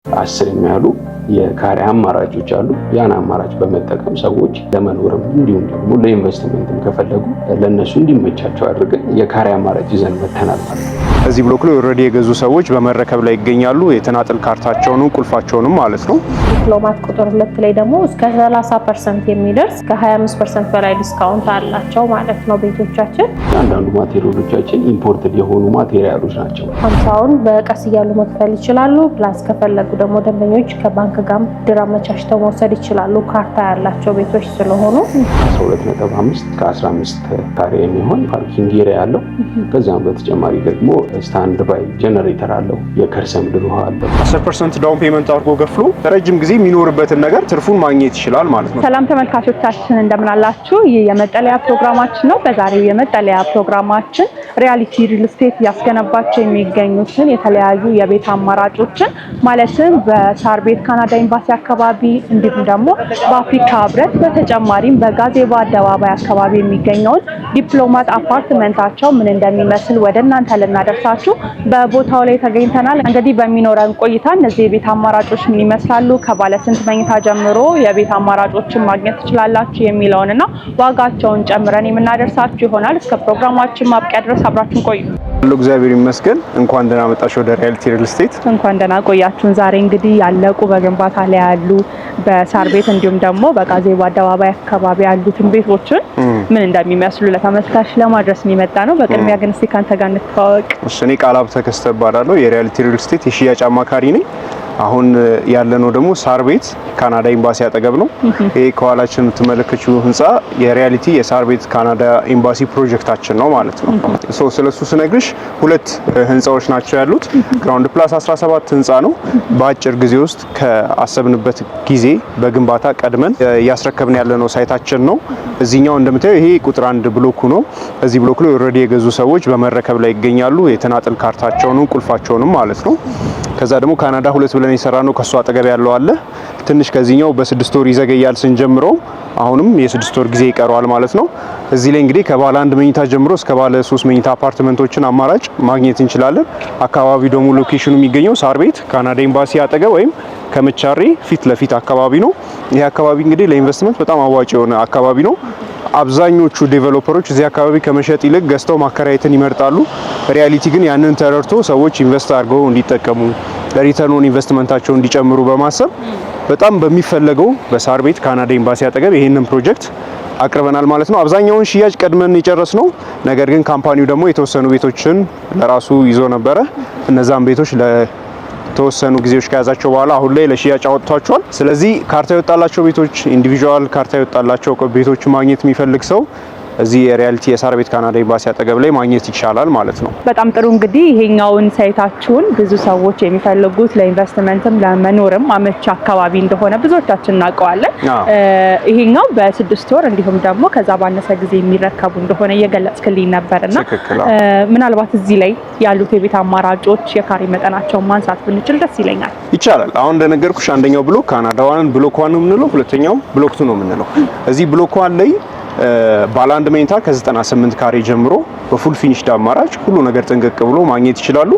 10 የሚያሉ የካሬ አማራጮች አሉ። ያን አማራጭ በመጠቀም ሰዎች ለመኖርም እንዲሁም ደግሞ ለኢንቨስትመንትም ከፈለጉ ለነሱ እንዲመቻቸው አድርገን የካሬ አማራጭ ይዘን መተናል ማለት ነው። እዚህ ብሎክ ላይ ኦልሬዲ የገዙ ሰዎች በመረከብ ላይ ይገኛሉ። የተናጠል ካርታቸውንም ቁልፋቸውንም ማለት ነው። ዲፕሎማት ቁጥር 2 ላይ ደግሞ እስከ 30% የሚደርስ ከ25% በላይ ዲስካውንት አላቸው ማለት ነው ቤቶቻችን። አንዳንዱ ማቴሪያሎቻችን ኢምፖርትድ የሆኑ ማቴሪያሎች ናቸው። 50ውን በቀስ እያሉ መክፈል ይችላሉ። ፕላስ ከፈለጉ ደግሞ ደንበኞች ከባንክ ጋር ብድር አመቻችተው መውሰድ ይችላሉ። ካርታ ያላቸው ቤቶች ስለሆኑ 12.5 ከ15 ካሬ የሚሆን ፓርኪንግ ኤሪያ ያለው ከዛም በተጨማሪ ደግሞ ስታንድ ባይ ጀነሬተር አለው። የከርሰ ምድር ውሃ አለው። 10% ዳውን ፔመንት አድርጎ ከፍሎ ረጅም ጊዜ የሚኖርበትን ነገር ትርፉን ማግኘት ይችላል ማለት ነው። ሰላም ተመልካቾቻችን እንደምን አላችሁ? ይህ የመጠለያ ፕሮግራማችን ነው። በዛሬው የመጠለያ ፕሮግራማችን ሪያሊቲ ሪል ስቴት ያስገነባቸው የሚገኙትን የተለያዩ የቤት አማራጮችን ማለትም በሳር ቤት ካናዳ ኤምባሲ አካባቢ እንዲሁም ደግሞ በአፍሪካ ህብረት በተጨማሪም በጋዜቦ አደባባይ አካባቢ የሚገኘውን ዲፕሎማት አፓርትመንታቸው ምን እንደሚመስል ወደ እናንተ ልናደርሳችሁ በቦታው ላይ ተገኝተናል። እንግዲህ በሚኖረን ቆይታ እነዚህ የቤት አማራጮች ምን ይመስላሉ፣ ከባለ ስንት መኝታ ጀምሮ የቤት አማራጮችን ማግኘት ትችላላችሁ የሚለውንና ዋጋቸውን ጨምረን የምናደርሳችሁ ይሆናል። እስከ ፕሮግራማችን ማብቂያ ድረስ አብራችሁን ቆዩ። እግዚአብሔር ይመስገን። እንኳን ደህና መጣችሁ ወደ ሪያሊቲ ሪል ስቴት። እንኳን ደህና ቆያችሁን። ዛሬ እንግዲህ ያለቁ በግንባታ ላይ ያሉ በሳር ቤት እንዲሁም ደግሞ በጋዜቦ አደባባይ አካባቢ ያሉትን ቤቶችን ምን እንደሚመስሉ ለተመልካች ለማድረስ የሚመጣ ነው። በቅድሚያ ግን እስቲ ካንተ ጋር እንተዋወቅ። እኔ ቃላብ ተከስተ እባላለሁ። የሪያሊቲ ሪል ስቴት የሽያጭ አማካሪ ነኝ። አሁን ያለነው ደግሞ ሳር ቤት ካናዳ ኤምባሲ አጠገብ ነው። ይሄ ከኋላችን የምትመለከቱው ህንጻ የሪያሊቲ የሳር ቤት ካናዳ ኤምባሲ ፕሮጀክታችን ነው ማለት ነው። ስለሱ ስነግርሽ ሁለት ህንጻዎች ናቸው ያሉት። ግራውንድ ፕላስ 17 ህንጻ ነው። በአጭር ጊዜ ውስጥ ከአሰብንበት ጊዜ በግንባታ ቀድመን እያስረከብን ያለነው ሳይታችን ነው። እዚህኛው እንደምታዩ ይሄ ቁጥር 1 ብሎክ ነው። እዚህ ብሎክ ላይ ኦልሬዲ የገዙ ሰዎች በመረከብ ላይ ይገኛሉ። የተናጠል ካርታቸውንም ቁልፋቸውንም ማለት ነው። ከዛ ደግሞ ካናዳ 2 ብለን የሰራነው ከሷ አጠገብ ያለው አለ። ትንሽ ከዚህኛው በ6 ወር ይዘገያል ስንጀምረው፣ አሁንም የ6 ወር ጊዜ ይቀረዋል ማለት ነው። እዚህ ላይ እንግዲህ ከባለ 1 መኝታ ጀምሮ እስከ ባለ 3 መኝታ አፓርትመንቶችን አማራጭ ማግኘት እንችላለን። አካባቢው ደግሞ ሎኬሽኑ የሚገኘው ሳር ቤት ካናዳ ኤምባሲ አጠገብ ወይም ከመቻሬ ፊት ለፊት አካባቢ ነው። ይሄ አካባቢ እንግዲህ ለኢንቨስትመንት በጣም አዋጭ የሆነ አካባቢ ነው። አብዛኞቹ ዴቨሎፐሮች እዚህ አካባቢ ከመሸጥ ይልቅ ገዝተው ማከራየትን ይመርጣሉ። ሪያሊቲ ግን ያንን ተረድቶ ሰዎች ኢንቨስት አድርገው እንዲጠቀሙ ሪተርን ኦን ኢንቨስትመንታቸውን እንዲጨምሩ በማሰብ በጣም በሚፈለገው በሳር ቤት ካናዳ ኤምባሲ አጠገብ ይሄንን ፕሮጀክት አቅርበናል ማለት ነው። አብዛኛውን ሽያጭ ቀድመን የጨረስ ነው። ነገር ግን ካምፓኒው ደግሞ የተወሰኑ ቤቶችን ለራሱ ይዞ ነበረ። እነዛን ቤቶች ተወሰኑ ጊዜዎች ከያዛቸው በኋላ አሁን ላይ ለሽያጭ አወጥቷቸዋል። ስለዚህ ካርታ የወጣላቸው ቤቶች ኢንዲቪጁዋል ካርታ የወጣላቸው ቤቶች ማግኘት የሚፈልግ ሰው እዚህ የሪያሊቲ የሳር ቤት ካናዳ ኤምባሲ አጠገብ ላይ ማግኘት ይቻላል ማለት ነው። በጣም ጥሩ። እንግዲህ ይሄኛውን ሳይታችሁን ብዙ ሰዎች የሚፈልጉት ለኢንቨስትመንትም ለመኖርም አመቺ አካባቢ እንደሆነ ብዙዎቻችን እናውቀዋለን። ይሄኛው በ6 ወር እንዲሁም ደግሞ ከዛ ባነሰ ጊዜ የሚረከቡ እንደሆነ እየገለጽክልኝ ነበርና ምናልባት እዚህ ላይ ያሉት የቤት አማራጮች የካሬ መጠናቸውን ማንሳት ብንችል ደስ ይለኛል። ይቻላል። አሁን እንደነገርኩሽ አንደኛው ብሎክ ካናዳ ዋን ብሎክ 1 ነው የምንለው፣ ሁለተኛው ብሎክ 2 ነው የምንለው። እዚህ ብሎክ 1 ላይ ባለ 1 መኝታ ከ98 ካሬ ጀምሮ በፉል ፊኒሽድ አማራጭ ሁሉ ነገር ጥንቅቅ ብሎ ማግኘት ይችላሉ።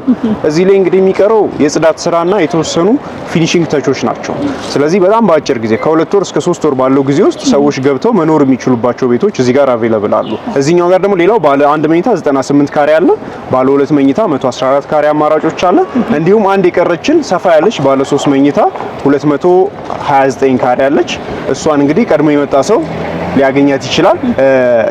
እዚህ ላይ እንግዲህ የሚቀረው የጽዳት ስራና የተወሰኑ ፊኒሺንግ ተቾች ናቸው። ስለዚህ በጣም በአጭር ጊዜ ከ2 ወር እስከ 3 ወር ባለው ጊዜ ውስጥ ሰዎች ገብተው መኖር የሚችሉባቸው ቤቶች እዚህ ጋር አቬለብል አሉ። እዚህኛው ጋር ደግሞ ሌላው ባለ 1 መኝታ 98 ካሬ አለ። ባለ 2 መኝታ 114 ካሬ አማራጮች አለ። እንዲሁም አንድ የቀረችን ሰፋ ያለች ባለ 3 መኝታ 229 ካሬ አለች። እሷን እንግዲህ ቀድሞ የመጣ ሰው ሊያገኛት ይችላል።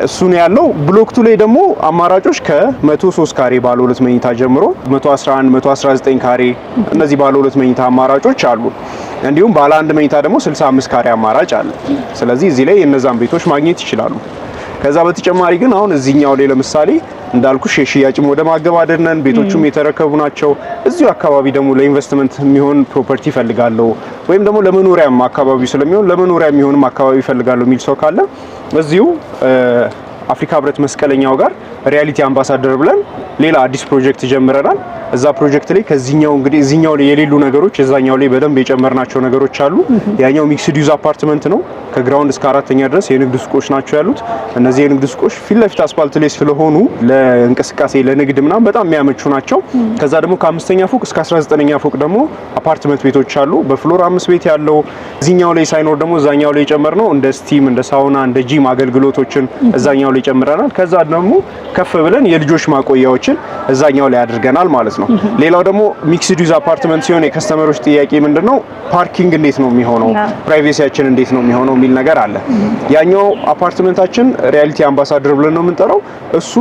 እሱን ያለው ብሎክ 2 ላይ ደግሞ አማራጮች ከ103 ካሬ ባለ 2 መኝታ ጀምሮ 111 119 ካሬ እነዚህ ባለ 2 መኝታ አማራጮች አሉ። እንዲሁም ባለ 1 መኝታ ደግሞ 65 ካሬ አማራጭ አለ። ስለዚህ እዚህ ላይ እነዛን ቤቶች ማግኘት ይችላሉ። ከዛ በተጨማሪ ግን አሁን እዚህኛው ላይ ለምሳሌ እንዳልኩሽ የሽያጭም ወደ ማገባደድ ነን። ቤቶቹም የተረከቡ ናቸው። እዚሁ አካባቢ ደግሞ ለኢንቨስትመንት የሚሆን ፕሮፐርቲ ይፈልጋለሁ ወይም ደግሞ ለመኖሪያም አካባቢ ስለሚሆን ለመኖሪያ የሚሆንም አካባቢ ይፈልጋለሁ የሚል ሰው ካለ እዚሁ አፍሪካ ህብረት መስቀለኛው ጋር ሪያሊቲ አምባሳደር ብለን ሌላ አዲስ ፕሮጀክት ጀምረናል። እዛ ፕሮጀክት ላይ ከዚህኛው እንግዲህ እዚህኛው ላይ የሌሉ ነገሮች እዛኛው ላይ በደንብ የጨመርናቸው ነገሮች አሉ። ያኛው ሚክስድ ዩዝ አፓርትመንት ነው። ከግራውንድ እስከ አራተኛ ድረስ የንግድ ሱቆች ናቸው ያሉት። እነዚህ የንግድ ሱቆች ፊት ለፊት አስፋልት ላይ ስለሆኑ ለእንቅስቃሴ ለንግድ ምናምን በጣም የሚያመቹ ናቸው። ከዛ ደግሞ ከ5ኛ ፎቅ እስከ 19ኛ ፎቅ ደግሞ አፓርትመንት ቤቶች አሉ። በፍሎር 5 ቤት ያለው እዚህኛው ላይ ሳይኖር ደግሞ እዛኛው ላይ ጨመርነው እንደ ስቲም እንደ ሳውና እንደ ጂም አገልግሎቶችን እዛኛው ላይ ጨምረናል። ከዛ ደግሞ ከፍ ብለን የልጆች ማቆያዎችን እዛኛው ላይ አድርገናል ማለት ነው። ሌላው ደግሞ ሚክስድ ዩዝ አፓርትመንት ሲሆን የከስተመሮች ጥያቄ ምንድነው ፓርኪንግ እንዴት ነው የሚሆነው፣ ፕራይቬሲያችን እንዴት ነው የሚሆነው የሚል ነገር አለ። ያኛው አፓርትመንታችን ሪያሊቲ አምባሳደር ብለን ነው የምንጠራው። እሱ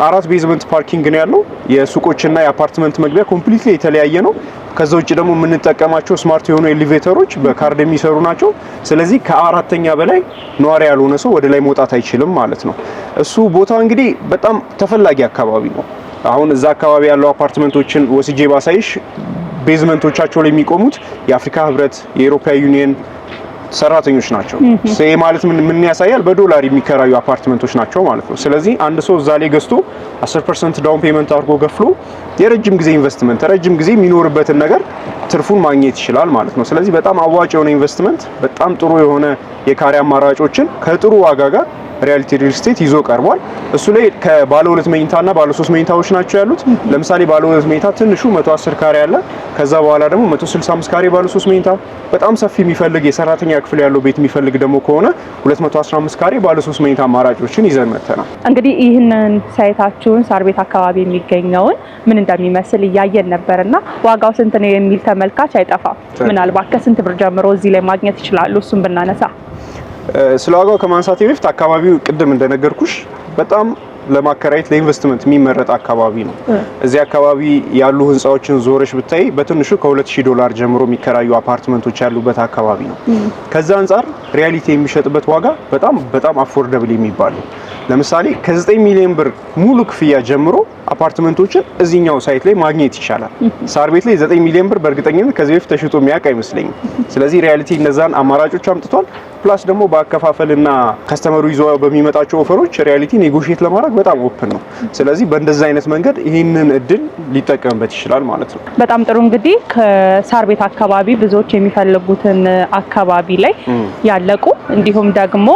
4 ቤዝመንት ፓርኪንግ ነው ያለው። የሱቆችና የአፓርትመንት መግቢያ ኮምፕሊትሊ የተለያየ ነው። ከዛ ውጭ ደግሞ የምንጠቀማቸው ስማርት የሆኑ ኤሊቬተሮች በካርድ የሚሰሩ ናቸው። ስለዚህ ከ4ኛ በላይ ነዋሪ ያልሆነ ሰው ወደ ላይ መውጣት አይችልም ማለት ነው። እሱ ቦታ እንግዲህ በጣም ተፈላጊ አካባቢ ነው። አሁን እዛ አካባቢ ያለው አፓርትመንቶችን ወስጄ ባሳይሽ ቤዝመንቶቻቸው ላይ የሚቆሙት የአፍሪካ ህብረት፣ የአውሮፓ ዩኒየን ሰራተኞች ናቸው። ይሄ ማለት ምን ያሳያል? በዶላር የሚከራዩ አፓርትመንቶች ናቸው ማለት ነው። ስለዚህ አንድ ሰው እዛ ላይ ገዝቶ 10% ዳውን ፔመንት አድርጎ ከፍሎ የረጅም ጊዜ ኢንቨስትመንት ረጅም ጊዜ የሚኖርበትን ነገር ትርፉን ማግኘት ይችላል ማለት ነው። ስለዚህ በጣም አዋጭ የሆነ ኢንቨስትመንት፣ በጣም ጥሩ የሆነ የካሬ አማራጮችን ከጥሩ ዋጋ ጋር ሪያሊቲ ሪል ስቴት ይዞ ቀርቧል። እሱ ላይ ከባለ 2 መኝታና ባለ 3 መኝታዎች ናቸው ያሉት። ለምሳሌ ባለ 2 መኝታ ትንሹ 110 ካሬ አለ። ከዛ በኋላ ደግሞ 165 ካሬ ባለ 3 መኝታ፣ በጣም ሰፊ የሚፈልግ የሰራተኛ ክፍል ያለው ቤት የሚፈልግ ደግሞ ከሆነ 215 ካሬ ባለ 3 መኝታ አማራጮችን ይዘን መተናል። እንግዲህ ይህንን ሳይታችሁን ሳር ቤት አካባቢ የሚገኘውን ምን እንደሚመስል እያየን ነበርና ዋጋው ስንት ነው የሚል ተመልካች አይጠፋም። ምናልባት ከስንት ብር ጀምሮ እዚህ ላይ ማግኘት ይችላሉ? እሱን ብናነሳ ስለ ዋጋው ከማንሳቴ በፊት አካባቢው ቅድም እንደነገርኩሽ በጣም ለማከራየት ለኢንቨስትመንት የሚመረጥ አካባቢ ነው። እዚህ አካባቢ ያሉ ህንጻዎችን ዞረሽ ብታይ በትንሹ $2,000 ጀምሮ የሚከራዩ አፓርትመንቶች ያሉበት አካባቢ ነው። ከዛ አንፃር ሪያሊቲ የሚሸጥበት ዋጋ በጣም አፎርደብል የሚባል ነው። ለምሳሌ ከ9 ሚሊዮን ብር ሙሉ ክፍያ ጀምሮ አፓርትመንቶችን እዚህኛው ሳይት ላይ ማግኘት ይቻላል። ሳር ቤት ላይ 9 ሚሊዮን ብር በእርግጠኝነት ከዚህ በፊት ተሽጦ የሚያውቅ አይመስለኝም። ስለዚህ ሪያሊቲ እነዛን አማራጮች አምጥቷል። ፕላስ ደግሞ በአከፋፈልና ከስተመሩ ይዞ በሚመጣቸው ኦፈሮች ሪያሊቲ ኔጎሺየት ለማድረግ በጣም ኦፕን ነው። ስለዚህ በእንደዛ አይነት መንገድ ይህንን እድል ሊጠቀምበት ይችላል ማለት ነው። በጣም ጥሩ። እንግዲህ ከሳር ቤት አካባቢ ብዙዎች የሚፈልጉትን አካባቢ ላይ ያለቁ እንዲሁም ደግሞ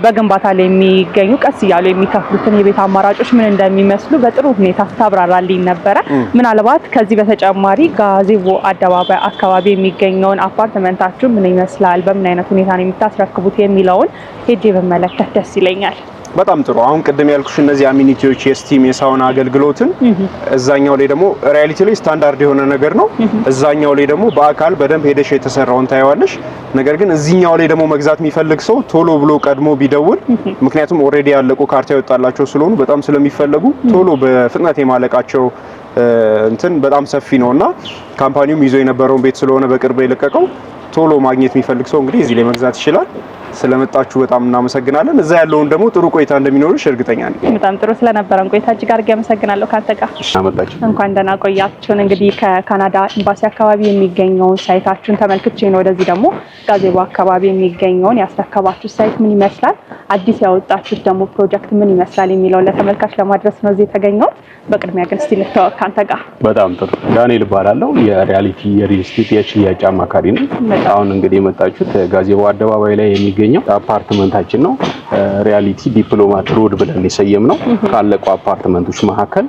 በግንባታ ላይ የሚገኙ ቀስ እያሉ የሚከፍሉትን የቤት አማራጮች ምን እንደሚመስሉ በጥሩ ሁኔታ ታብራራልኝ ነበረ። ምናልባት ከዚህ በተጨማሪ ጋዜቦ አደባባይ አካባቢ የሚገኘውን አፓርትመንታችሁ ምን ይመስላል፣ በምን አይነት ሁኔታ ነው የምታስረክቡት የሚለውን ሄጄ በመለከት ደስ ይለኛል። በጣም ጥሩ። አሁን ቅድም ያልኩሽ እነዚህ አሚኒቲዎች የስቲም የሳውና አገልግሎትን እዛኛው ላይ ደግሞ ሪያሊቲ ላይ ስታንዳርድ የሆነ ነገር ነው። እዛኛው ላይ ደግሞ በአካል በደንብ ሄደሽ የተሰራውን ታየዋለሽ። ነገር ግን እዚህኛው ላይ ደግሞ መግዛት የሚፈልግ ሰው ቶሎ ብሎ ቀድሞ ቢደውል፣ ምክንያቱም ኦልሬዲ ያለቁ ካርታ ይወጣላቸው ስለሆኑ በጣም ስለሚፈለጉ ቶሎ በፍጥነት የማለቃቸው እንትን በጣም ሰፊ ነውና ካምፓኒውም ይዞ የነበረውን ቤት ስለሆነ በቅርብ የለቀቀው ቶሎ ማግኘት የሚፈልግ ሰው እንግዲህ እዚህ ላይ መግዛት ይችላል። ስለመጣችሁ በጣም እናመሰግናለን። እዛ ያለውን ደግሞ ጥሩ ቆይታ እንደሚኖርሽ እርግጠኛ ነኝ። በጣም ጥሩ ስለነበረን ቆይታ እጅግ አድርጌ አመሰግናለሁ። ካንተ ጋር እንኳን ደህና ቆያችሁን። እንግዲህ ከካናዳ ኤምባሲ አካባቢ የሚገኘውን ሳይታችሁን ተመልክቼ ነው ወደዚህ ደግሞ ጋዜቦ አካባቢ የሚገኘውን ያስረከባችሁ ሳይት ምን ይመስላል፣ አዲስ ያወጣችሁት ደግሞ ፕሮጀክት ምን ይመስላል የሚለውን ለተመልካች ለማድረስ ነው እዚህ የተገኘው። በቅድሚያ ግን እስቲ ልተዋወቅ ካንተ ጋር። በጣም ጥሩ። ዳንኤል እባላለሁ። የሪያሊቲ የሪል ስቴት የሽያጭ አማካሪ ነኝ። አሁን እንግዲህ የመጣችሁት ጋዜቦ አደባባይ ላይ የሚገኘው አፓርትመንታችን ነው። ሪያሊቲ ዲፕሎማት ሮድ ብለን የሰየምነው ካለቁ አፓርትመንቶች መካከል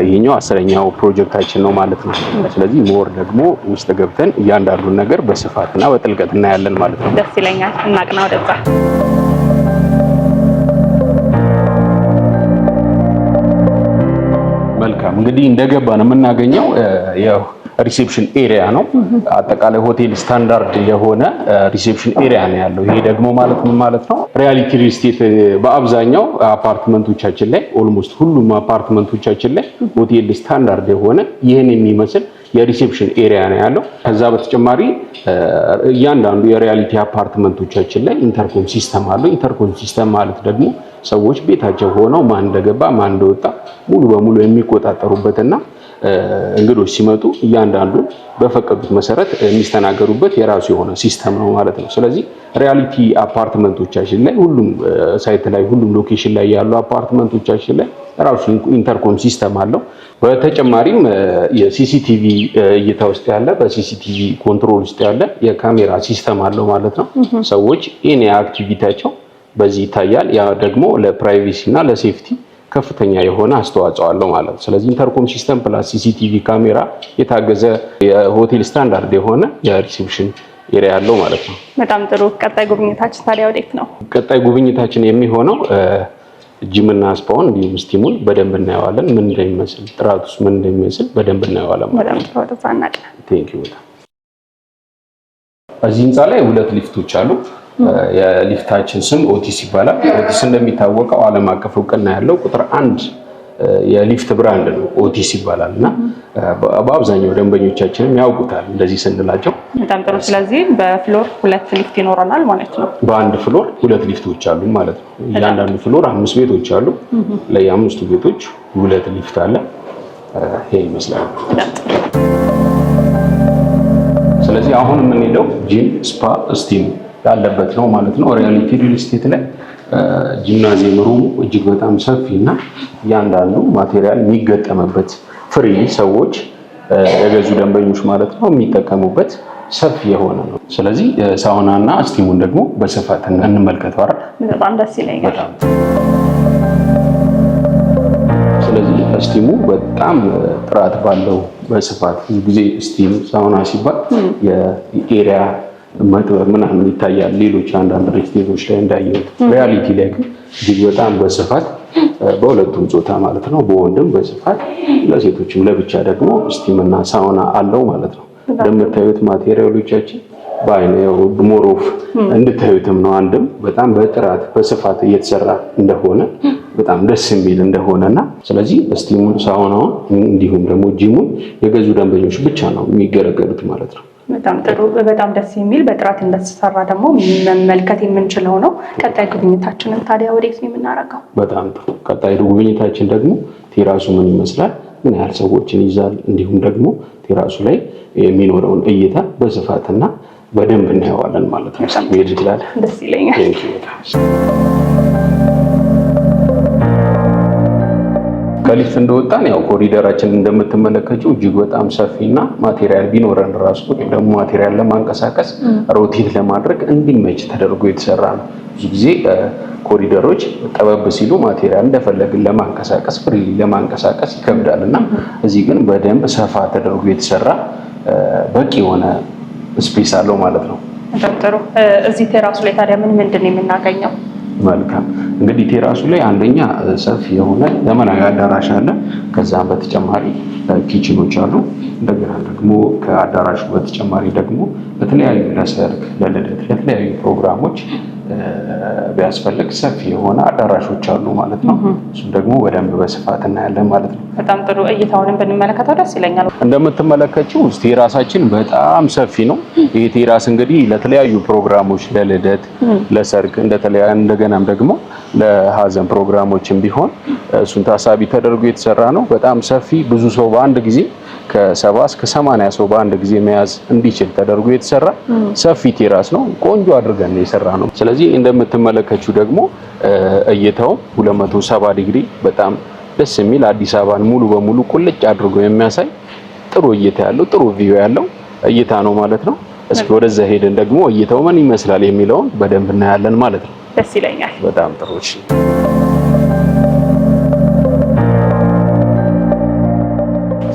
ይሄኛው 10ኛው ፕሮጀክታችን ነው ማለት ነው። ስለዚህ ሞር ደግሞ ውስጥ ገብተን እያንዳንዱን ነገር በስፋትና በጥልቀት እናያለን ማለት ነው። ደስ ይለኛል። እናቅና ወደዛ። መልካም። እንግዲህ እንደገባ ነው የምናገኘው ሪሴፕሽን ኤሪያ ነው። አጠቃላይ ሆቴል ስታንዳርድ የሆነ ሪሴፕሽን ኤሪያ ነው ያለው። ይሄ ደግሞ ማለት ምን ማለት ነው? ሪያሊቲ ሪል ስቴት በአብዛኛው አፓርትመንቶቻችን ላይ ኦልሞስት ሁሉም አፓርትመንቶቻችን ላይ ሆቴል ስታንዳርድ የሆነ ይህን የሚመስል የሪሴፕሽን ኤሪያ ነው ያለው። ከዛ በተጨማሪ እያንዳንዱ የሪያሊቲ አፓርትመንቶቻችን ላይ ኢንተርኮም ሲስተም አለው። ኢንተርኮም ሲስተም ማለት ደግሞ ሰዎች ቤታቸው ሆነው ማን እንደገባ ማን እንደወጣ ሙሉ በሙሉ የሚቆጣጠሩበትና እንግዶች ሲመጡ እያንዳንዱ በፈቀዱት መሰረት የሚስተናገዱበት የራሱ የሆነ ሲስተም ነው ማለት ነው። ስለዚህ ሪያሊቲ አፓርትመንቶቻችን ላይ ሁሉም ሳይት ላይ ሁሉም ሎኬሽን ላይ ያሉ አፓርትመንቶቻችን ላይ ራሱ ኢንተርኮም ሲስተም አለው። በተጨማሪም የሲሲቲቪ እይታ ውስጥ ያለ በሲሲቲቪ ኮንትሮል ውስጥ ያለ የካሜራ ሲስተም አለው ማለት ነው። ሰዎች ኢን አክቲቪቲያቸው በዚህ ይታያል። ያ ደግሞ ለፕራይቬሲ እና ለሴፍቲ ከፍተኛ የሆነ አስተዋጽኦ አለው ማለት ነው። ስለዚህ ኢንተርኮም ሲስተም ፕላስ ሲሲቲቪ ካሜራ የታገዘ የሆቴል ስታንዳርድ የሆነ የሪሴፕሽን ኤሪያ ያለው ማለት ነው። በጣም ጥሩ። ቀጣይ ጉብኝታችን ታዲያ ወዴት ነው? ቀጣይ ጉብኝታችን የሚሆነው ጂምና ስፓውን እንዲሁም ስቲሙን በደንብ እናየዋለን። ምን እንደሚመስል ጥራቱስ ምን እንደሚመስል በደንብ እናየዋለን ማለት ነው። በጣም ጥሩ ተፋናቀ። ቴንክ ዩ። እዚህ ህንፃ ላይ 2 ሊፍቶች አሉ። የሊፍታችን ስም ኦቲስ ይባላል። ኦቲስ እንደሚታወቀው ዓለም አቀፍ እውቅና ያለው ቁጥር 1 የሊፍት ብራንድ ነው። ኦቲስ ይባላል እና በአብዛኛው ደንበኞቻችንም ያውቁታል እንደዚህ ስንላቸው። በጣም ጥሩ። ስለዚህ በፍሎር 2 ሊፍት ይኖረናል ማለት ነው። በአንድ ፍሎር 2 ሊፍቶች አሉ ማለት ነው። እያንዳንዱ ፍሎር 5 ቤቶች አሉ። ለየ5ቱ ቤቶች 2 ሊፍት አለ። ይሄ ይመስላል። ስለዚህ አሁን የምንሄደው ጂም፣ ስፓ፣ ስቲም ያለበት ነው ማለት ነው። ሪያሊቲ ሪል ስቴት ላይ ጂምናዚየም ሩሙ እጅግ በጣም ሰፊ እና እያንዳንዱ ማቴሪያል የሚገጠምበት ፍሪ ሰዎች የገዙ ደንበኞች ማለት ነው የሚጠቀሙበት ሰፊ የሆነ ነው። ስለዚህ ሳውናና ስቲሙን ደግሞ በስፋት እንመልከተው አይደል? በጣም ደስ ይለኛል። ስለዚህ ስቲሙ በጣም ጥራት ባለው በስፋት ብዙ ጊዜ ስቲም ሳውና ሲባል የኤሪያ መጥበብ ምናምን ይታያል ሌሎች አንዳንድ ሬስቶራንቶች ላይ እንዳየሁት። ሪያሊቲ ላይ ግን እጅግ በጣም በስፋት በሁለቱም ጾታ ማለት ነው በወንድም በስፋት ለሴቶችም ለብቻ ደግሞ ስቲምና ሳውና አለው ማለት ነው። እንደምታዩት ማቴሪያሎቻችን በአይነ ሞሮፍ እንድታዩትም ነው። አንድም በጣም በጥራት በስፋት እየተሰራ እንደሆነ በጣም ደስ የሚል እንደሆነና ስለዚህ ስቲሙን ሳውናውን እንዲሁም ደግሞ ጂሙን የገዙ ደንበኞች ብቻ ነው የሚገለገሉት ማለት ነው። በጣም ጥሩ። በጣም ደስ የሚል በጥራት እንደተሰራ ደግሞ መመልከት የምንችለው ነው። ቀጣይ ጉብኝታችንን ታዲያ ወዴት ነው የምናደርገው? በጣም ጥሩ። ቀጣይ ጉብኝታችን ደግሞ ቴራሱ ምን ይመስላል፣ ምን ያህል ሰዎችን ይዛል፣ እንዲሁም ደግሞ ቴራሱ ላይ የሚኖረውን እይታ በስፋትና በደንብ እናየዋለን ማለት ነው። መሄድ ይችላል። ደስ ይለኛል። ከሊፍት እንደወጣን ያው ኮሪደራችን እንደምትመለከቱው እጅግ በጣም ሰፊና ማቴሪያል ቢኖረን ራሱ ደግሞ ማቴሪያል ለማንቀሳቀስ ሮቴት ለማድረግ እንዲመች ተደርጎ የተሰራ ነው። ብዙ ጊዜ ኮሪደሮች ጠበብ ሲሉ ማቴሪያል እንደፈለግን ለማንቀሳቀስ ፍሪሊ ለማንቀሳቀስ ይከብዳል እና እዚህ ግን በደንብ ሰፋ ተደርጎ የተሰራ በቂ የሆነ ስፔስ አለው ማለት ነው። በጣም ጥሩ። እዚህ ቴራሱ ላይ ታዲያ ምንድን ነው የምናገኘው? መልካም እንግዲህ ቴራሱ ላይ አንደኛ ሰፊ የሆነ ዘመናዊ አዳራሽ አለ። ከዛም በተጨማሪ ኪችኖች አሉ። እንደገና ደግሞ ከአዳራሹ በተጨማሪ ደግሞ ለተለያዩ ለሰርግ፣ ለልደት፣ ለተለያዩ ፕሮግራሞች ቢያስፈልግ ሰፊ የሆነ አዳራሾች አሉ ማለት ነው። እሱም ደግሞ በደንብ በስፋት እናያለን ማለት ነው። በጣም ጥሩ። እይታውንም ብንመለከተው ደስ ይለኛል። እንደምትመለከችው ቴራሳችን በጣም ሰፊ ነው። ይሄ ቴራስ እንግዲህ ለተለያዩ ፕሮግራሞች ለልደት፣ ለሰርግ እንደገናም ደግሞ ለሀዘን ፕሮግራሞችም ቢሆን እሱን ታሳቢ ተደርጎ የተሰራ ነው። በጣም ሰፊ ብዙ ሰው በአንድ ጊዜ ከ70 እስከ 80 ሰው በአንድ ጊዜ መያዝ እንዲችል ተደርጎ የተሰራ ሰፊ ቴራስ ነው። ቆንጆ አድርገን የሰራ ነው። ስለዚህ እንደምትመለከቱው ደግሞ እይታው 270 ዲግሪ በጣም ደስ የሚል አዲስ አበባን ሙሉ በሙሉ ቁልጭ አድርጎ የሚያሳይ ጥሩ እይታ ያለው ጥሩ ቪው ያለው እይታ ነው ማለት ነው። እስኪ ወደዛ ሄደን ደግሞ እይታው ምን ይመስላል የሚለውን በደንብ እናያለን ማለት ነው። ደስ ይለኛል። በጣም ጥሩ። እሺ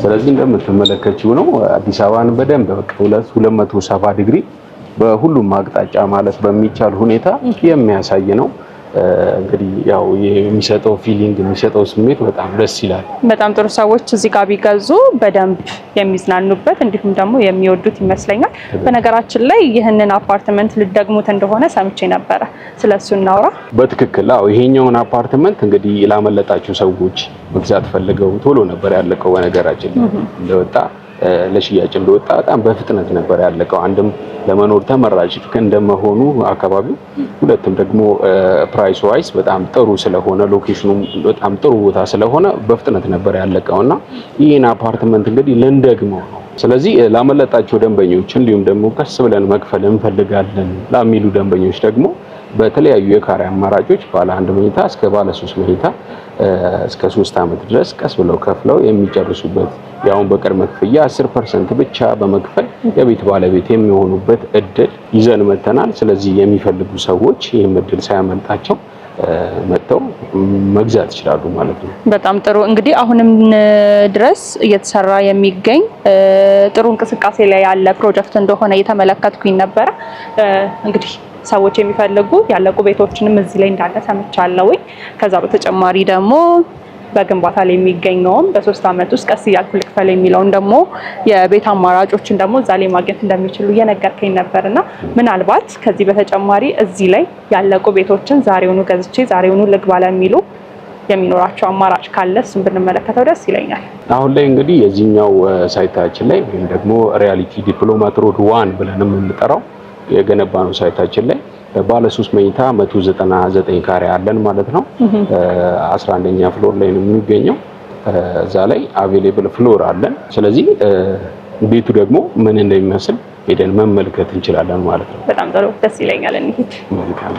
ስለዚህ እንደምትመለከቱው ነው አዲስ አበባን በደንብ በቃ 270 ዲግሪ በሁሉም አቅጣጫ ማለት በሚቻል ሁኔታ የሚያሳይ ነው። እንግዲህ ያው የሚሰጠው ፊሊንግ የሚሰጠው ስሜት በጣም ደስ ይላል። በጣም ጥሩ። ሰዎች እዚህ ጋር ቢገዙ በደንብ የሚዝናኑበት እንዲሁም ደግሞ የሚወዱት ይመስለኛል። በነገራችን ላይ ይህንን አፓርትመንት ልትደግሙት እንደሆነ ሰምቼ ነበረ። ስለሱ እናውራ። በትክክል አዎ፣ ይሄኛውን አፓርትመንት እንግዲህ ላመለጣቸው ሰዎች መግዛት ፈልገው ቶሎ ነበር ያለቀው። በነገራችን ላይ እንደወጣ ለሽያጭ እንደወጣ በጣም በፍጥነት ነበር ያለቀው። አንድም ለመኖር ተመራጭ እንደመሆኑ አካባቢው፣ ሁለትም ደግሞ ፕራይስ ዋይስ በጣም ጥሩ ስለሆነ ሎኬሽኑም በጣም ጥሩ ቦታ ስለሆነ በፍጥነት ነበር ያለቀውና ይህን አፓርትመንት እንግዲህ ልንደግመው ነው። ስለዚህ ላመለጣቸው ደንበኞች እንዲሁም ደግሞ ቀስ ብለን መክፈል እንፈልጋለን ለሚሉ ደንበኞች ደግሞ በተለያዩ የካሬ አማራጮች ባለ 1 መኝታ እስከ ባለ 3 መኝታ እስከ 3 ዓመት ድረስ ቀስ ብለው ከፍለው የሚጨርሱበት ያውን በቅድመ ክፍያ 10% ብቻ በመክፈል የቤት ባለቤት የሚሆኑበት እድል ይዘን መተናል። ስለዚህ የሚፈልጉ ሰዎች ይህን እድል ሳያመልጣቸው መጥተው መግዛት ይችላሉ ማለት ነው። በጣም ጥሩ። እንግዲህ አሁንም ድረስ እየተሰራ የሚገኝ ጥሩ እንቅስቃሴ ላይ ያለ ፕሮጀክት እንደሆነ እየተመለከትኩኝ ነበረ። እንግዲህ ሰዎች የሚፈልጉ ያለቁ ቤቶችንም እዚህ ላይ እንዳለ ሰምቻለሁኝ። ከዛ በተጨማሪ ደግሞ በግንባታ ላይ የሚገኘውም በ3 ዓመት ውስጥ ቀስ እያልኩ ልክፈል የሚለውን ደግሞ የቤት አማራጮችን ደግሞ እዛ ላይ ማግኘት እንደሚችሉ እየነገርከኝ ነበርና ምናልባት ከዚህ በተጨማሪ እዚህ ላይ ያለቁ ቤቶችን ዛሬውኑ ገዝቼ ዛሬውኑ ልግባ ለሚሉ የሚኖራቸው አማራጭ ካለ እሱን ብንመለከተው ደስ ይለኛል። አሁን ላይ እንግዲህ የዚህኛው ሳይታችን ላይ ወይም ደግሞ ሪያሊቲ ዲፕሎማት ሮድ 1 ብለን የምንጠራው የገነባ ነው ሳይታችን ላይ ባለ 3 መኝታ 199 ካሬ አለን ማለት ነው። 11ኛ ፍሎር ላይ ነው የሚገኘው። እዛ ላይ አቬሌብል ፍሎር አለን። ስለዚህ ቤቱ ደግሞ ምን እንደሚመስል ሄደን መመልከት እንችላለን ማለት ነው። በጣም ጥሩ፣ ደስ ይለኛል። እንሂድ። መልካም።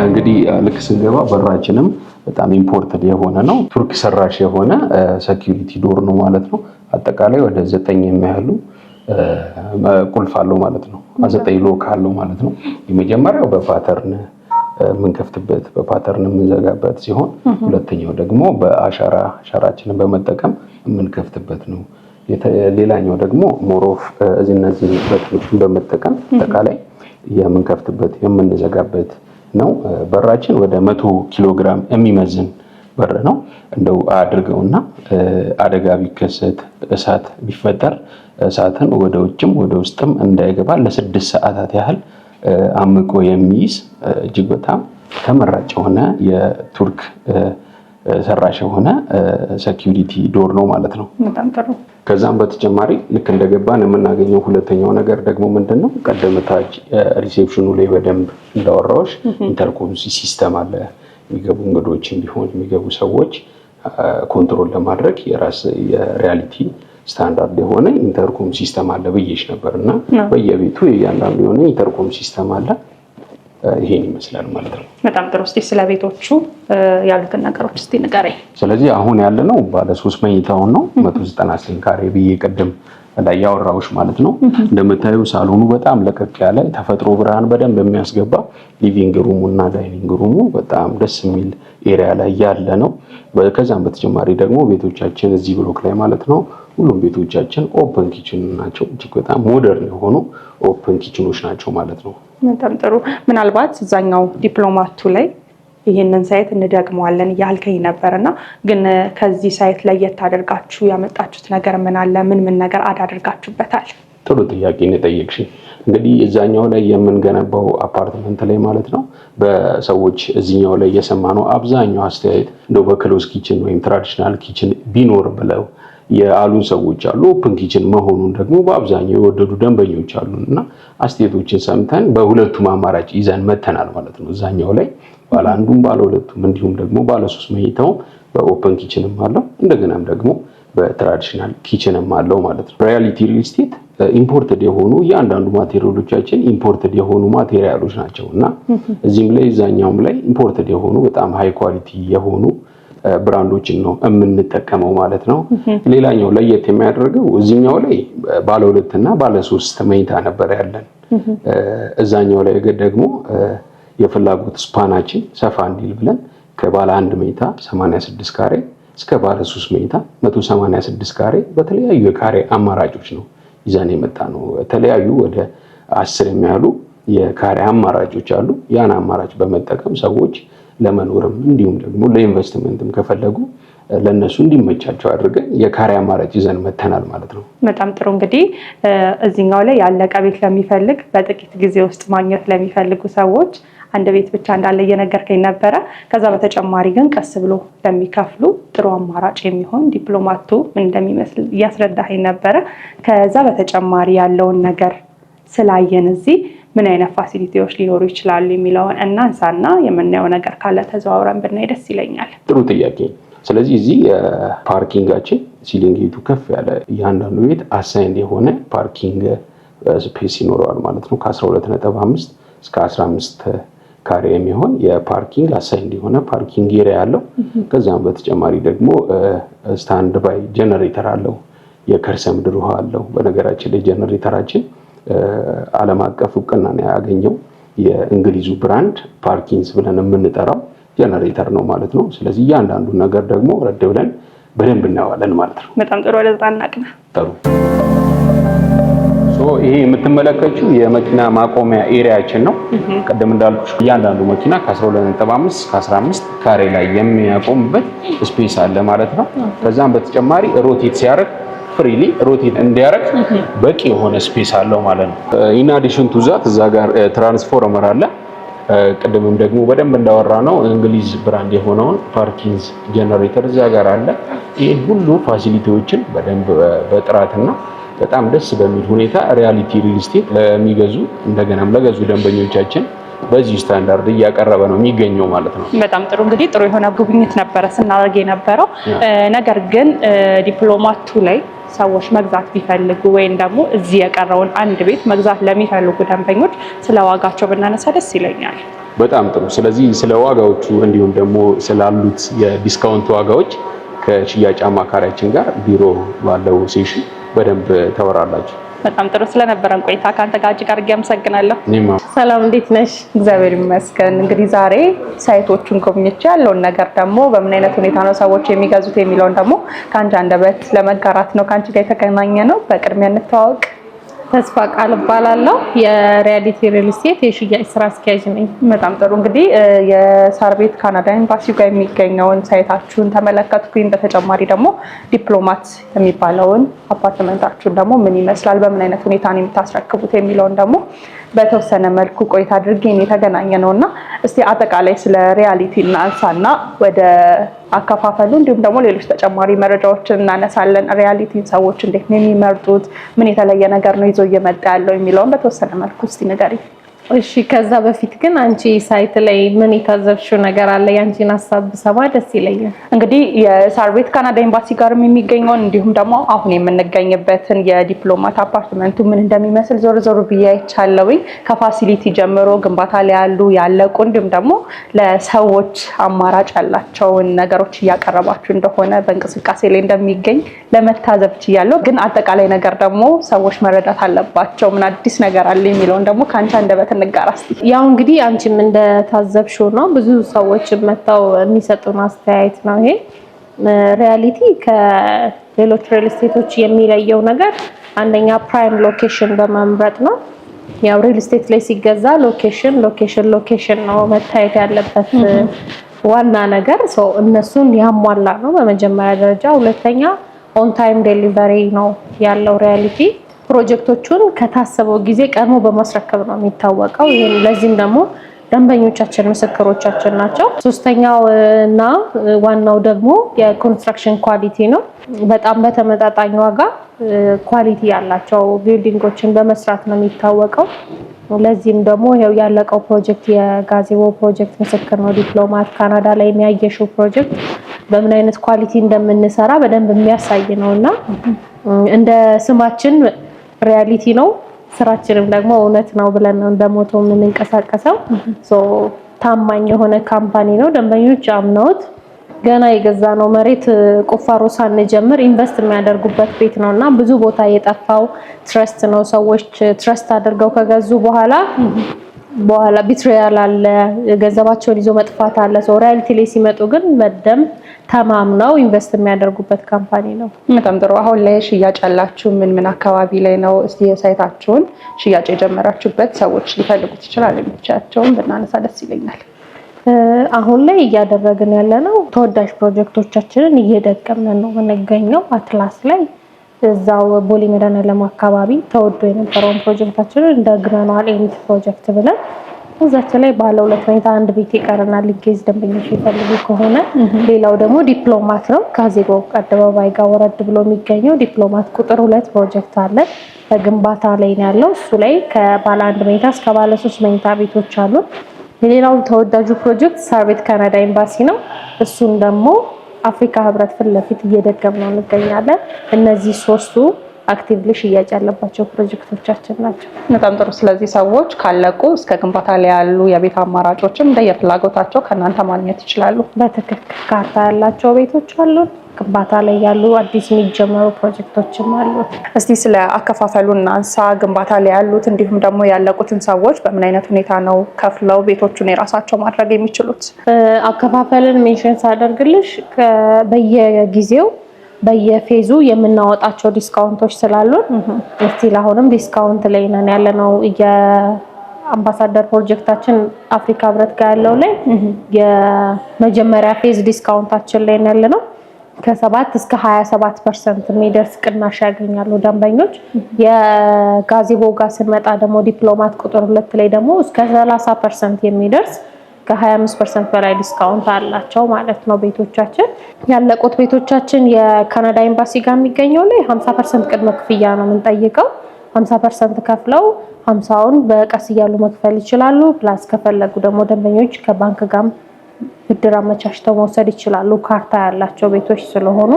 እንግዲህ ልክ ስንገባ በራችንም በጣም ኢምፖርትድ የሆነ ነው። ቱርክ ሰራሽ የሆነ ሴኩሪቲ ዶር ነው ማለት ነው። አጠቃላይ ወደ 9 የሚያህሉ ቁልፍ አለው ማለት ነው። 9 ሎክ አለው ማለት ነው። የመጀመሪያው በፓተርን የምንከፍትበት በፓተርን የምንዘጋበት ሲሆን ሁለተኛው ደግሞ በአሻራችንን በመጠቀም የምንከፍትበት ነው። ሌላኛው ደግሞ ሞሮፍ እነዚህ በጥኖችን በመጠቀም አጠቃላይ የምንከፍትበት የምንዘጋበት ነው። በራችን ወደ 100 ኪሎ ግራም የሚመዝን በር ነው። እንደው አድርገውና አደጋ ቢከሰት እሳት ቢፈጠር እሳትን ወደ ውጭም ወደ ውስጥም እንዳይገባ ለ6 ሰዓታት ያህል አምቆ የሚይዝ እጅግ በጣም ተመራጭ የሆነ የቱርክ ሰራሽ የሆነ ሴኩሪቲ ዶር ነው ማለት ነው። በጣም ጥሩ። ከዛም በተጨማሪ ልክ እንደገባን የምናገኘው ሁለተኛው ነገር ደግሞ ምንድነው? ቀደምታች ሪሴፕሽኑ ላይ በደንብ እንዳወራዎች ኢንተርኮም ሲስተም አለ። የሚገቡ እንግዶችን ቢሆን የሚገቡ ሰዎች ኮንትሮል ለማድረግ የራስ የሪያሊቲ ስታንዳርድ የሆነ ኢንተርኮም ሲስተም አለ ብዬሽ ነበርና በየቤቱ እያንዳንዱ የሆነ ኢንተርኮም ሲስተም አለ። ይሄን ይመስላል ማለት ነው። በጣም ጥሩ። እስቲ ስለ ቤቶቹ ያሉትን ነገሮች እስቲ ንገረኝ። ስለዚህ አሁን ያለነው ባለ 3 መኝታውን ነው 199 ካሬ ብዬ ቀደም ላይ ያወራሁሽ ማለት ነው። እንደምታዩ ሳሎኑ በጣም ለቀቅ ያለ ተፈጥሮ ብርሃን በደንብ የሚያስገባ ሊቪንግ ሩሙ እና ዳይኒንግ ሩሙ በጣም ደስ የሚል ኤሪያ ላይ ያለ ነው። ከዛም በተጨማሪ ደግሞ ቤቶቻችን እዚህ ብሎክ ላይ ማለት ነው ሁሉም ቤቶቻችን ኦፕን ኪችን ናቸው። እጅግ በጣም ሞደርን የሆኑ ኦፕን ኪችኖች ናቸው ማለት ነው። በጣም ጥሩ። ምናልባት እዛኛው ዲፕሎማቱ ላይ ይህንን ሳይት እንደግመዋለን እያልከኝ ነበርና ግን ከዚህ ሳይት ላይ አድርጋችሁ ያመጣችሁት ነገር ምን አለ? ምን ነገር አዳርጋችሁበታል? ጥሩ ጥያቄ ነው የጠየቅሽኝ። እንግዲህ እዛኛው ላይ የምንገነባው አፓርትመንት ላይ ማለት ነው በሰዎች እዚህኛው ላይ የሰማነው አብዛኛው አስተያየት እንደው በክሎዝ ኪችን ወይም ትራዲሽናል ኪችን ቢኖር ብለው የአሉን ሰዎች አሉ። ኦፕን ኪችን መሆኑን ደግሞ በአብዛኛው የወደዱ ደንበኞች አሉና አስተያየቶችን ሰምተን በሁለቱም አማራጭ ይዘን መተናል ማለት ነው። እዛኛው ላይ ባለ አንዱም ባለ ሁለቱም እንዲሁም ደግሞ ባለ 3 መኝታው በኦፕን ኪችንም አለው እንደገናም ደግሞ በትራዲሽናል ኪችንም አለው ማለት ነው። ሪያሊቲ ሪል ስቴት ኢምፖርትድ የሆኑ እያንዳንዱ ማቴሪያሎቻችን ኢምፖርትድ የሆኑ ማቴሪያሎች ናቸው እና እዚህም ላይ እዛኛውም ላይ ኢምፖርትድ የሆኑ በጣም ሃይ ኳሊቲ የሆኑ ብራንዶችን ነው የምንጠቀመው ማለት ነው። ሌላኛው ለየት የሚያደርገው እዚህኛው ላይ ባለ 2 እና ባለ 3 መኝታ ነበር ያለን። እዛኛው ላይ ደግሞ የፍላጎት ስፓናችን ሰፋ እንዲል ብለን ከባለ 1 መኝታ 86 ካሬ እስከ ባለ 3 መኝታ 186 ካሬ በተለያዩ የካሬ አማራጮች ነው ይዘን የመጣ ነው። የተለያዩ ወደ 10 የሚያሉ የካሬ አማራጮች አሉ። ያን አማራጭ በመጠቀም ሰዎች ለመኖርም እንዲሁም ደግሞ ለኢንቨስትመንትም ከፈለጉ ለነሱ እንዲመቻቸው አድርገን የካሬ አማራጭ ይዘን መተናል ማለት ነው። በጣም ጥሩ። እንግዲህ እዚህኛው ላይ ያለቀ ቤት ለሚፈልግ በጥቂት ጊዜ ውስጥ ማግኘት ለሚፈልጉ ሰዎች አንድ ቤት ብቻ እንዳለ እየነገርከኝ ነበረ። ከዛ በተጨማሪ ግን ቀስ ብሎ ለሚከፍሉ ጥሩ አማራጭ የሚሆን ዲፕሎማቱ ምን እንደሚመስል እያስረዳኸኝ ነበረ። ከዛ በተጨማሪ ያለውን ነገር ስላየን እዚህ ምን አይነት ፋሲሊቲዎች ሊኖሩ ይችላሉ የሚለውን እናንሳና የምናየው ነገር ካለ ተዘዋውረን ብናይ ደስ ይለኛል። ጥሩ ጥያቄ። ስለዚህ እዚህ ፓርኪንጋችን ሲሊንጌቱ ከፍ ያለ እያንዳንዱ ቤት አሳይንድ የሆነ ፓርኪንግ ስፔስ ይኖረዋል ማለት ነው። ከ12.5 እስከ 15 ካሬ የሚሆን የፓርኪንግ አሳይንድ የሆነ ፓርኪንግ ኤሪያ ያለው። ከዛም በተጨማሪ ደግሞ ስታንድ ባይ ጀነሬተር አለው። የከርሰ ምድር ውሃ አለው። በነገራችን ላይ ጀነሬተራችን ዓለም አቀፍ እውቅና ያገኘው የእንግሊዙ ብራንድ ፓርኪንስ ብለን የምንጠራው ጀነሬተር ነው ማለት ነው። ስለዚህ እያንዳንዱ ነገር ደግሞ ረድ ብለን በደንብ እናየዋለን ማለት ነው። በጣም ጥሩ። ወደዛ እናቅና። ጥሩ። ይሄ የምትመለከቱት የመኪና ማቆሚያ ኤሪያችን ነው። ቀደም እንዳልኩሽ እያንዳንዱ መኪና ከ12.5 እስከ 15 ካሬ ላይ የሚያቆምበት ስፔስ አለ ማለት ነው። ከዛም በተጨማሪ ሮቴት ሲያደርግ ፍሪሊ ሮቴት እንዲያደርግ በቂ የሆነ ስፔስ አለው ማለት ነው። ኢን አዲሽን ቱ ዛት እዛ ጋር ትራንስፎርመር አለ። ቅድምም ደግሞ በደንብ እንዳወራ ነው እንግሊዝ ብራንድ የሆነውን ፓርኪንስ ጀነሬተር እዛ ጋር አለ። ይህን ሁሉ ፋሲሊቲዎችን በደንብ በጥራትና በጣም ደስ በሚል ሁኔታ ሪያሊቲ ሪል ስቴት ለሚገዙ እንደገናም ለገዙ ደንበኞቻችን በዚህ ስታንዳርድ እያቀረበ ነው የሚገኘው ማለት ነው። በጣም ጥሩ። እንግዲህ ጥሩ የሆነ ጉብኝት ነበረ ስናደርግ የነበረው። ነገር ግን ዲፕሎማቱ ላይ ሰዎች መግዛት ቢፈልጉ ወይም ደግሞ እዚህ የቀረውን አንድ ቤት መግዛት ለሚፈልጉ ደንበኞች ስለ ዋጋቸው ብናነሳ ደስ ይለኛል። በጣም ጥሩ። ስለዚህ ስለ ዋጋዎቹ እንዲሁም ደግሞ ስላሉት የዲስካውንት ዋጋዎች ከሽያጭ አማካሪያችን ጋር ቢሮ ባለው ሴሽን በደንብ ተወራላችሁ። በጣም ጥሩ። ስለነበረን ቆይታ ከአንተ ጋር እጅግ አድርጌ አመሰግናለሁ። ሰላም፣ እንዴት ነሽ? እግዚአብሔር ይመስገን። እንግዲህ ዛሬ ሳይቶቹን ጎብኝቼ ያለውን ነገር ደግሞ በምን አይነት ሁኔታ ነው ሰዎች የሚገዙት የሚለውን ደግሞ ከአንቺ አንደበት ለመጋራት ነው ከአንቺ ጋር የተገናኘ ነው። በቅድሚያ እንተዋወቅ። ተስፋ ቃል እባላለሁ። የሪያሊቲ ሪል ስቴት የሽያጭ ስራ አስኪያጅ ነኝ። በጣም ጥሩ። እንግዲህ የሳር ቤት ካናዳ ኤምባሲ ጋር የሚገኘውን ሳይታችሁን ተመለከትኩኝ። በተጨማሪ ደግሞ ዲፕሎማት የሚባለውን አፓርትመንታችሁን ደግሞ ምን ይመስላል፣ በምን አይነት ሁኔታ ነው የምታስረክቡት የሚለውን ደግሞ በተወሰነ መልኩ ቆይታ አድርጌ የተገናኘ ነው እና እስቲ አጠቃላይ ስለ ሪያሊቲ እናንሳና ወደ አከፋፈሉ እንዲሁም ደግሞ ሌሎች ተጨማሪ መረጃዎችን እናነሳለን። ሪያሊቲን ሰዎች እንዴት ነው የሚመርጡት፣ ምን የተለየ ነገር ነው ይዞ እየመጣ ያለው የሚለውን በተወሰነ መልኩ እስቲ ንገሪኝ። እሺ፣ ከዛ በፊት ግን አንቺ ሳይት ላይ ምን የታዘብሽው ነገር አለ? ያንቺን ሀሳብ ብሰማ ደስ ይለኛል። እንግዲህ የሳር ቤት ካናዳ ኤምባሲ ጋርም የሚገኘውን እንዲሁም ደግሞ አሁን የምንገኝበትን የዲፕሎማት አፓርትመንቱ ምን እንደሚመስል ዞር ዞር ብዬ አይቻለሁኝ። ከፋሲሊቲ ጀምሮ ግንባታ ላይ ያለቁ እንዲሁም ደግሞ ለሰዎች አማራጭ ያላቸውን ነገሮች እያቀረባችሁ እንደሆነ በእንቅስቃሴ ላይ እንደሚገኝ ለመታዘብ ችያለሁ። ግን አጠቃላይ ነገር ደግሞ ሰዎች መረዳት አለባቸው፣ ምን አዲስ ነገር አለ የሚለውን ደግሞ ከአንቺ አንደበት እንጋራ። ያው እንግዲህ አንቺም እንደታዘብሽው ነው ብዙ ሰዎች መጥተው የሚሰጡን አስተያየት ነው ይሄ። ሪያሊቲ ከሌሎች ሪል ስቴቶች የሚለየው ነገር አንደኛ ፕራይም ሎኬሽን በመምረጥ ነው። ያው ሪል ስቴት ላይ ሲገዛ ሎኬሽን ነው መታየት ያለበት ዋና ነገር። እነሱን ያሟላ ነው በመጀመሪያ ደረጃ። ሁለተኛ ኦን ታይም ዴሊቨሪ ነው ያለው ሪያሊቲ። ፕሮጀክቶቹን ከታሰበው ጊዜ ቀድሞ በማስረከብ ነው የሚታወቀው። ለዚህም ደግሞ ደንበኞቻችን ምስክሮቻችን ናቸው። ሶስተኛው እና ዋናው ደግሞ የኮንስትራክሽን ኳሊቲ ነው። በጣም በተመጣጣኝ ዋጋ ኳሊቲ ያላቸው ቢልዲንጎችን በመስራት ነው የሚታወቀው። ለዚህም ደግሞ ይኸው ያለቀው ፕሮጀክት የጋዜቦ ፕሮጀክት ምስክር ነው። ዲፕሎማት ካናዳ ላይ የሚያየሽው ፕሮጀክት በምን አይነት ኳሊቲ እንደምንሰራ በደንብ የሚያሳይ ነው እና እንደ ስማችን ሪያሊቲ ነው፣ ስራችንም ደግሞ እውነት ነው ብለን ነው እንደሞቶ የምንንቀሳቀሰው። ታማኝ የሆነ ካምፓኒ ነው። ደንበኞች አምነውት ገና የገዛ ነው መሬት ቁፋሮ ሳንጀምር ኢንቨስት የሚያደርጉበት ቤት ነው እና ብዙ ቦታ የጠፋው ትረስት ነው። ሰዎች ትረስት አድርገው ከገዙ በኋላ ቢትሪያል አለ፣ ገንዘባቸውን ይዞ መጥፋት አለ። ሪያሊቲ ላይ ሲመጡ ግን በደንብ ተማምነው ኢንቨስት የሚያደርጉበት ካምፓኒ ነው። በጣም ጥሩ። አሁን ላይ ሽያጭ ያላችሁ ምን አካባቢ ላይ ነው? እስቲ የሳይታችሁን ሽያጭ የጀመራችሁበት ሰዎች ሊፈልጉት ይችላሉ የሚቻቸውን ብናነሳ ደስ ይለኛል። አሁን ላይ እያደረግን ያለነው ተወዳጅ ፕሮጀክቶቻችንን እየደገምን ነው የምንገኘው። አትላስ ላይ እዛው ቦሌ መድኃኔዓለም አካባቢ ተወዶ የነበረውን ፕሮጀክታችንን እንደግመነዋል። ኤሊት ፕሮጀክት ብለን እዛች ላይ ባለ 2 መኝታ አንድ ቤት ይቀርናል። ሊጌዝ ደንበኞች ይፈልጉ ከሆነ ሌላው ደግሞ ዲፕሎማት ነው። ጋዜቦ አደባባይ ጋር ወረድ ብሎ የሚገኘው ዲፕሎማት ቁጥር 2 ፕሮጀክት አለ። በግንባታ ላይ ነው ያለው። እሱ ላይ ከባለ 1 መኝታ እስከ ባለ 3 መኝታ ቤቶች አሉ። ሌላው ተወዳጁ ፕሮጀክት ሳር ቤት ካናዳ ኤምባሲ ነው። እሱን ደግሞ አፍሪካ ህብረት ፊት ለፊት እየደገምነው እንገኛለን። እነዚህ ሶስቱ አክቲቭሊ ሽያጭ ያለባቸው ፕሮጀክቶቻችን ናቸው። በጣም ጥሩ። ስለዚህ ሰዎች ካለቁ እስከ ግንባታ ላይ ያሉ የቤት አማራጮችን እንደየፍላጎታቸው ከእናንተ ማግኘት ይችላሉ። በትክክል ካርታ ያላቸው ቤቶች አሉ። ግንባታ ላይ ያሉ አዲስ የሚጀመሩ ፕሮጀክቶችም አሉ። እስቲ ስለ አከፋፈሉ እናንሳ። ግንባታ ላይ ያሉት እንዲሁም ደግሞ ያለቁትን ሰዎች በምን አይነት ሁኔታ ነው ከፍለው ቤቶቹን የራሳቸው ማድረግ የሚችሉት? አከፋፈልን ሜንሽን ሳደርግልሽ በየጊዜው በየፌዙ የምናወጣቸው ዲስካውንቶች ስላሉ እስቲል አሁንም ዲስካውንት ላይ ነን ያለነው። የአምባሳደር ፕሮጀክታችን አፍሪካ ህብረት ጋር ያለው ላይ የመጀመሪያ ፌዝ ዲስካውንታችን ላይ ነን ያለነው። ከ7 እስከ 27% የሚደርስ ቅናሽ ያገኛሉ ደንበኞች። የጋዜቦ ጋር ስንመጣ ደግሞ ዲፕሎማት ቁጥር 2 ላይ ደግሞ እስከ 30% የሚደርስ ከ25% በላይ ዲስካውንት አላቸው ማለት ነው። ቤቶቻችን ያለቁት ቤቶቻችን የካናዳ ኤምባሲ ጋር የሚገኘው ላይ 50% ቅድመ ክፍያ ነው የምንጠይቀው። 50% ከፍለው 50ውን በቀስ እያሉ መክፈል ይችላሉ። ፕላስ ከፈለጉ ደግሞ ደንበኞች ከባንክ ጋር ብድር አመቻችተው መውሰድ ይችላሉ፣ ካርታ ያላቸው ቤቶች ስለሆኑ።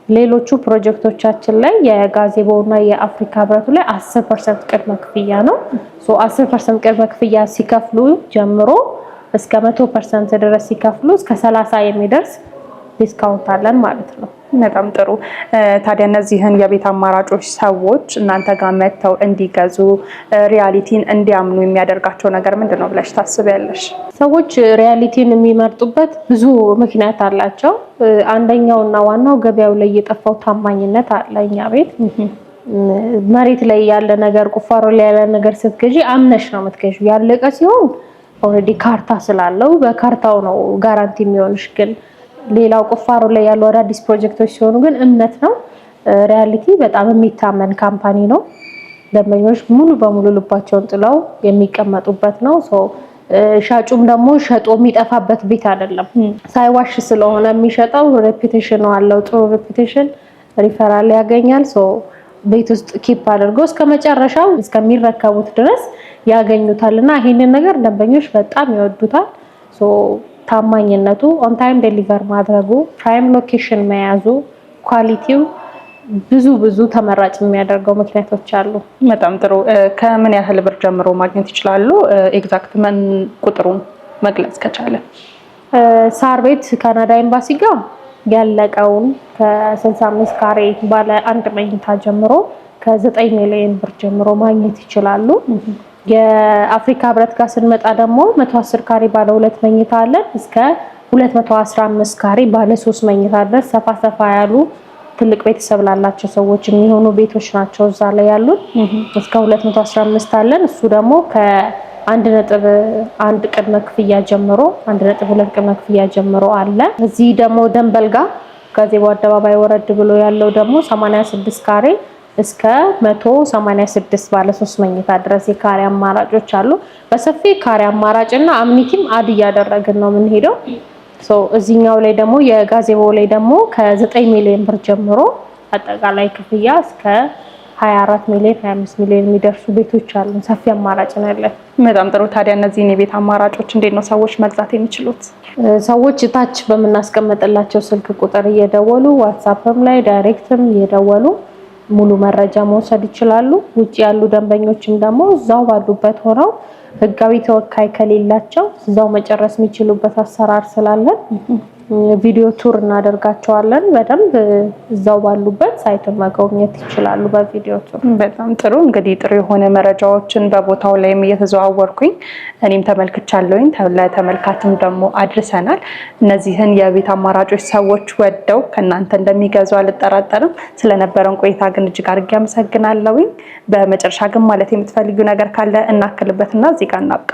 ሌሎቹ ፕሮጀክቶቻችን ላይ የጋዜቦ እና የአፍሪካ ህብረቱ ላይ 10% ቅድመ ክፍያ ነው። 10% ቅድመ ክፍያ ሲከፍሉ ጀምሮ እስከ 100% ድረስ ሲከፍሉ እስከ 30 የሚደርስ ዲስካውንት አለን ማለት ነው። በጣም ጥሩ። ታዲያ እነዚህን የቤት አማራጮች ሰዎች እናንተ ጋር መጥተው እንዲገዙ ሪያሊቲን እንዲያምኑ የሚያደርጋቸው ነገር ምንድነው ብለሽ ታስቢያለሽ? ሰዎች ሪያሊቲን የሚመርጡበት ብዙ ምክንያት አላቸው። አንደኛው እና ዋናው ገበያው ላይ የጠፋው ታማኝነት አለ። እኛ ቤት መሬት ላይ ያለ ነገር፣ ቁፋሮ ላይ ያለ ነገር ስትገዢ አምነሽ ነው የምትገዢው። ያለቀ ሲሆን ኦልሬዲ ካርታ ስላለው በካርታው ነው ጋራንቲ የሚሆንሽ። ግን ሌላው ቁፋሮ ላይ ያሉ አዳዲስ ፕሮጀክቶች ሲሆኑ ግን እምነት ነው። ሪያሊቲ በጣም የሚታመን ካምፓኒ ነው። ደንበኞች ሙሉ በሙሉ ልባቸውን ጥለው የሚቀመጡበት ነው። ሻጩም ደግሞ ሸጦ የሚጠፋበት ቤት አይደለም። ሳይዋሽ ስለሆነ የሚሸጠው ሬፑቴሽን አለው። ጥሩ ሬፑቴሽን ሪፈራል ያገኛል። ቤት ውስጥ ኪፕ አድርገው እስከ መጨረሻው እስከሚረከቡት ድረስ ያገኙታልና ይሄንን ነገር ደንበኞች በጣም ይወዱታል። ታማኝነቱ፣ ኦን ታይም ዴሊቨር ማድረጉ፣ ፕራይም ሎኬሽን መያዙ፣ ኳሊቲው ብዙ ተመራጭ የሚያደርገው ምክንያቶች አሉ። በጣም ጥሩ። ከምን ያህል ብር ጀምሮ ማግኘት ይችላሉ? ኤግዛክት ቁጥሩን መግለጽ ከቻለ። ሳር ቤት ካናዳ ኤምባሲ ጋር ያለቀውን ከ65 ካሬ ባለ 1 መኝታ ጀምሮ ከ9 ሚሊዮን ብር ጀምሮ ማግኘት ይችላሉ። የአፍሪካ ህብረት ጋር ስንመጣ ደግሞ 110 ካሬ ባለ 2 መኝታ አለ እስከ 215 ካሬ ባለ 3 መኝታ ድረስ ሰፋ ያሉ ትልቅ ቤተሰብ ላላቸው ሰዎች የሚሆኑ ቤቶች ናቸው እዛ ላይ ያሉት። እስከ 215 አለን። እሱ ደግሞ ከ1.1 ቅድመ ክፍያ ጀምሮ 1.2 ቅድመ ክፍያ ጀምሮ አለ። እዚህ ደግሞ ደንበል ጋር ጋዜቦ አደባባይ ወረድ ብሎ ያለው ደግሞ 86 ካሬ እስከ 186 ባለ 3 መኝታ ድረስ የካሬ አማራጮች አሉ። በሰፊ ካሬ አማራጭና አምኒቲም አድ እያደረግን ነው የምንሄደው። እዚህኛው ላይ ደግሞ የጋዜቦ ላይ ደግሞ ከ9 ሚሊዮን ብር ጀምሮ አጠቃላይ ክፍያ እስከ 24 ሚሊዮን 25 ሚሊዮን የሚደርሱ ቤቶች አሉ። ሰፊ አማራጭ ነው ያለን። በጣም ጥሩ። ታዲያ እነዚህን የቤት አማራጮች እንዴት ነው ሰዎች መግዛት የሚችሉት? ሰዎች ታች በምናስቀምጥላቸው ስልክ ቁጥር እየደወሉ ዋትስአፕም ላይ ዳይሬክትም እየደወሉ ሙሉ መረጃ መውሰድ ይችላሉ። ውጪ ያሉ ደንበኞችም ደግሞ እዛው ባሉበት ሆነው ህጋዊ ተወካይ ከሌላቸው እዛው መጨረስ የሚችሉበት አሰራር ስላለን ቪዲዮ ቱር እናደርጋቸዋለን። በደንብ እዛው ባሉበት ሳይቱን መጎብኘት ይችላሉ በቪዲዮ ቱር። በጣም ጥሩ። እንግዲህ ጥሩ የሆነ መረጃዎችን በቦታው ላይም እየተዘዋወርኩኝ እኔም ተመልክቻለሁኝ፣ ለተመልካችም ደግሞ አድርሰናል። እነዚህን የቤት አማራጮች ሰዎች ወደው ከእናንተ እንደሚገዙ አልጠራጠርም። ስለነበረን ቆይታ ግን እጅግ አድርጌ አመሰግናለሁኝ። በመጨረሻ ግን ማለት የምትፈልጊው ነገር ካለ እናክልበትና እዚህ ጋር እናብቃ።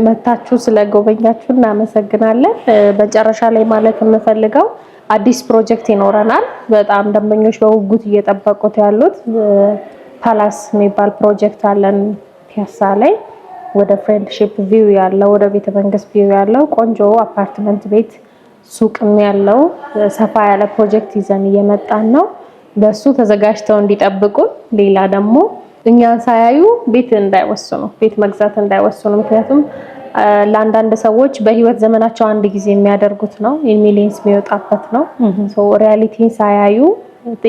መታችሁ ስለጎበኛችሁ እናመሰግናለን። መጨረሻ ላይ ማለት የምፈልገው አዲስ ፕሮጀክት ይኖረናል። በጣም ደንበኞች በጉጉት እየጠበቁት ያሉት ፓላስ የሚባል ፕሮጀክት አለን ፒያሳ ላይ ወደ ፍሬንድሺፕ ቪው ያለው ወደ ቤተ መንግስት ቪው ያለው ቆንጆ አፓርትመንት ቤት ሱቅም ያለው ሰፋ ያለ ፕሮጀክት ይዘን እየመጣን ነው። በሱ ተዘጋጅተው እንዲጠብቁ። ሌላ ደግሞ እኛን ሳያዩ ቤት እንዳይወስኑ፣ ቤት መግዛት እንዳይወስኑ። ምክንያቱም ለአንዳንድ ሰዎች በህይወት ዘመናቸው አንድ ጊዜ የሚያደርጉት ነው፣ ሚሊየንስ የሚወጣበት ነው። ሪያሊቲን ሳያዩ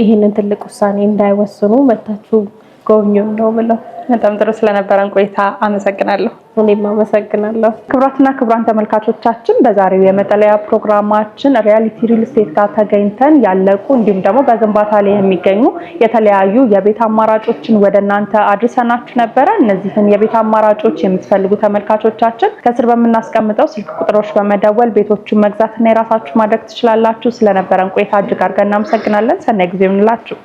ይህንን ትልቅ ውሳኔ እንዳይወስኑ መታችሁ ጎብኙን ነው የምለው። በጣም ጥሩ ስለነበረን ቆይታ አመሰግናለሁ። እኔም አመሰግናለሁ። ክቡራትና ክቡራን ተመልካቾቻችን በዛሬው የመጠለያ ፕሮግራማችን ሪያሊቲ ሪል ስቴት ጋር ተገኝተን ያለቁ እንዲሁም ደግሞ በግንባታ ላይ የሚገኙ የተለያዩ የቤት አማራጮችን ወደ እናንተ አድርሰናችሁ ነበረ። እነዚህን የቤት አማራጮች የምትፈልጉ ተመልካቾቻችን ከስር በምናስቀምጠው ስልክ ቁጥሮች በመደወል ቤቶቹን መግዛትና የራሳችሁ ማድረግ ትችላላችሁ። ስለነበረን ቆይታ እጅግ አድርገን እናመሰግናለን። ሰናይ ጊዜ ይሁንላችሁ።